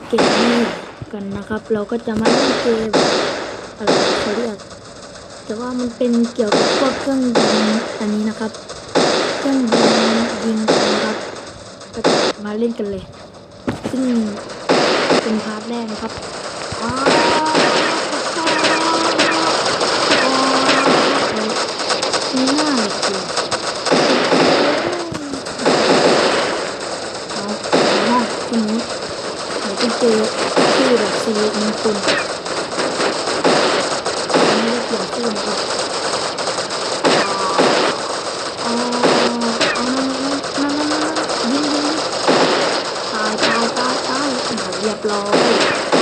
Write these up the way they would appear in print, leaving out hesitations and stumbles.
เกมนี้กันนะครับเราก็จะมาเล่นเกมอะไรเขาเรียกแต่ว่ามันเป็นเกี่ยวกับพวกเครื่องยิงอันนี้นะครับเครื่องยิงกันนะครับก็จะมาเล่นกันเลยซึ่งเป็นพาร์ทแรกนะครับนี่น่าเลยคือทีนี้เราจะเจอชื่อแบบสิริมงคลไม่ได้เปลี่ยนชื่อนะครับยิงตายเรียบร้อย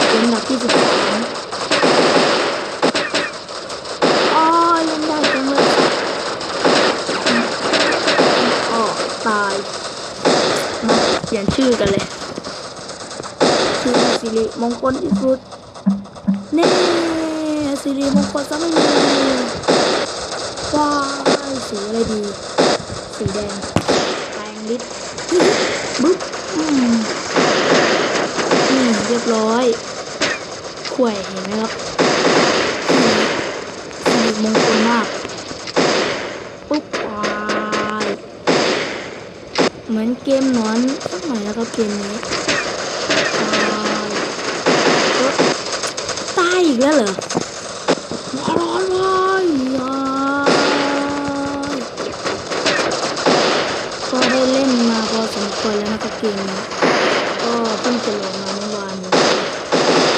เป็นอันดับที่13เล่นได้จังเลยตายมาเปลี่ยนชื่อกันเลยชื่อสิริมงคลที่สุดเน่สิริมงคลซะไม่มีว้ายสีอะไรดีสีแดงแปลงฤทธิ์บึ๊บเรียบร้อยข่วยเห็นไหมครับสิริมงคลมากปุ๊บว้ายเหมือนเกมนอนสักหน่อยแล้วครับเกมนี้ตายอีกแล้วเหรอร้อนเลยก็ได้เล่นมาพอสมควรแล้วนะครับเกมนี้ก็เพิ่งจะลงมาเมื่อวานนี้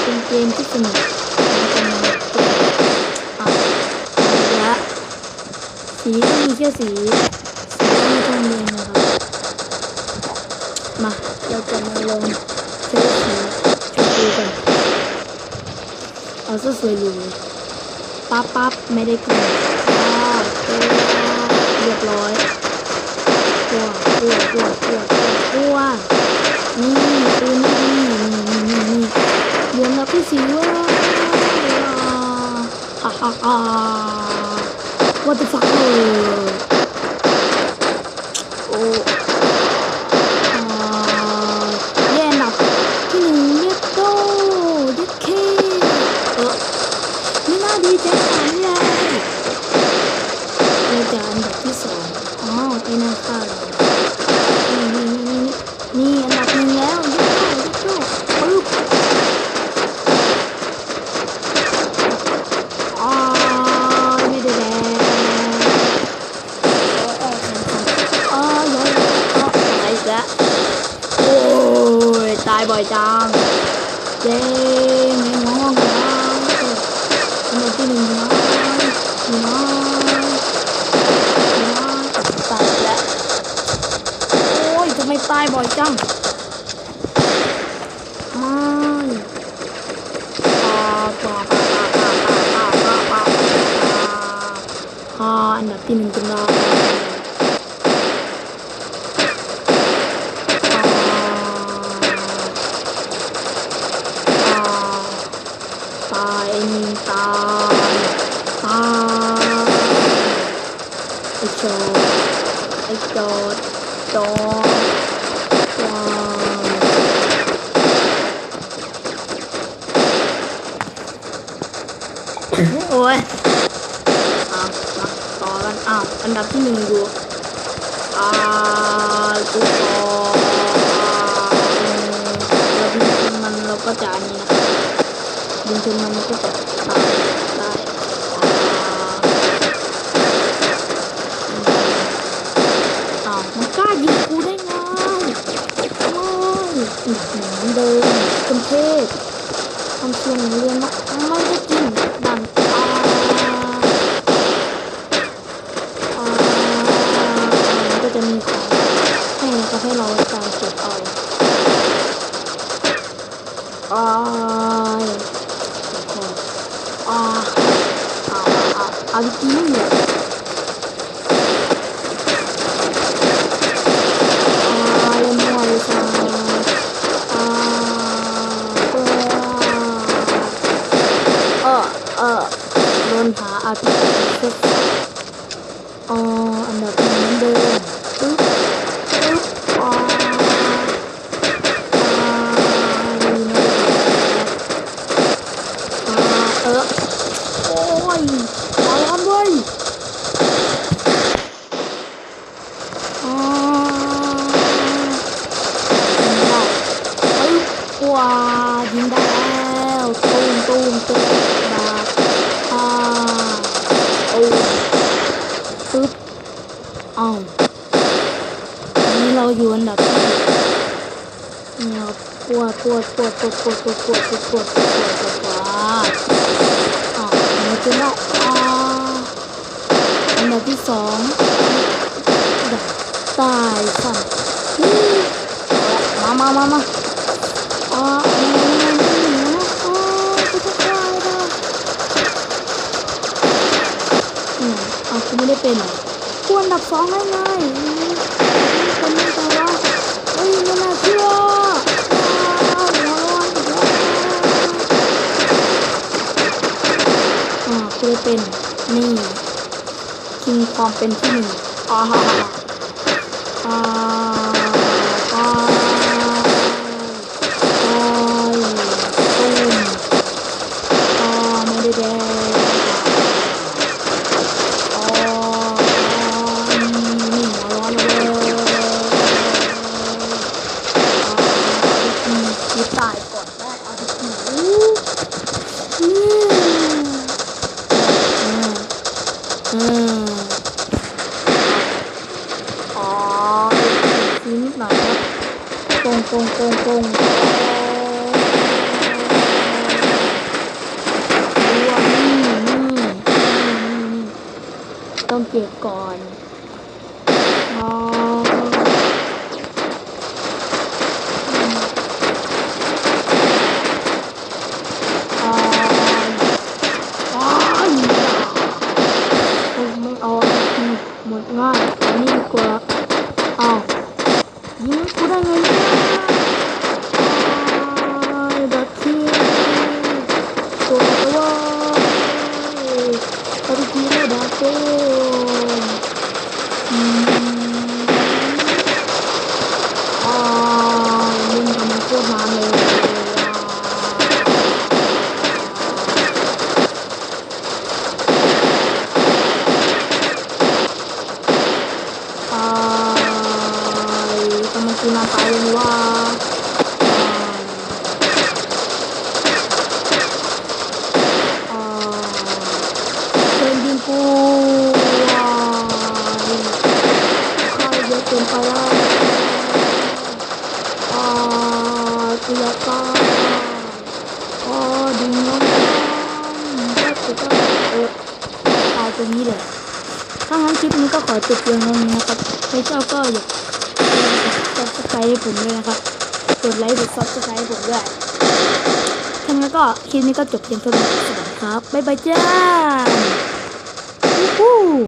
เป็นเกมที่สนุกและสีก็มีแค่สีก็มีทองแดงนะครับมาเราจะมาลองใช้สีชมพูกันเอาสวยๆอยู่ปั๊บไม่ได้กลิ่นเรียบร้อยตัวนี่ปืนนี่เรียนแล้วพี่สิว่าwhat the fuck โอ้แย่อันดับที่1เรียบโก้เด็ดเคไม่น่าดีใจขนาดนี้เลยเราจะอันดับที่2ไอ้นั่นค่ะนี่อันดับ1แล้วเด็ดโก้ปึ๊บไม่ได้แล้วตายอีกแล้วโอ้ยตายบ่อยจังเจ๊ไม่มองกันอันดับที่1นะตายแล้วโอ้ยทำไมตายบ่อยจังอันดับที่1กันแล้วตายไอ้จอดโอ้ยต่อกันอันดับที่1อยู่กูเราดึงชนมันเราก็จะอันนี้นะครับดึงชนมันก็จะตายได้มันกล้ายิงกูได้ไงเดินคนเทพทำเชียงเรียนมาไม่ได้กินดันก็จะมีของให้นะครับให้เราการเก็บเอาเอาจริงเนี่ยเล่นมั่วเลยจ้าโดนหาอาทิตย์อันดับ1เดิมปึ๊บดีนะ โอ้ยมาร้อนเว้ยอ่ายิงได้เฮ้ยว้ายิงได้แล้วตูมตูมตูมบาอ่าโอ้ปึ๊บเอ้านี่เราอยู่อันดับที่เนี่ยปวดมันจะได้อันดับที่สองตายสั่นมากูจะตายแล้วกูไม่ได้เป็นกูอันดับสองได้ไงคนนี้แต่ว่าเฮ้ยไม่น่าเชื่อกูได้เป็นนี่ชิงความเป็นที่หนึ่งอ่าฮ่าฮ่าอ่าอ่าตูมไม่ได้แดงนี่หัวร้อนเลยกูตายก่อนได้เอาดิทีนิดหน่อยครับโกงต้องเก็บก่อนไม่เอาหมดง่ายนี่ดีกว่าเอายิงกูได้ไงเนี่ยดักทีตัวว่าตอนที่เราดักโกยิงทำมันโคตรนานเลยทำไมกูนานตายเลยว่าเชิญยิงกูข้าเยอะเกินไปแล้วกูอยากตายดึงน้องก็ตายตรงนี้เลยถ้างั้นคลิปนี้ก็ขอจบเพียงเท่านี้นะครับใครชอบก็อย่าSubscribe ให้ผมด้วยนะครับกดไลค์กด Subscribe ให้ผมด้วยถ้างั้นก็คลิปนี้ก็จบเพียงเท่านี้สวัสดีครับบ๊ายบายจ้า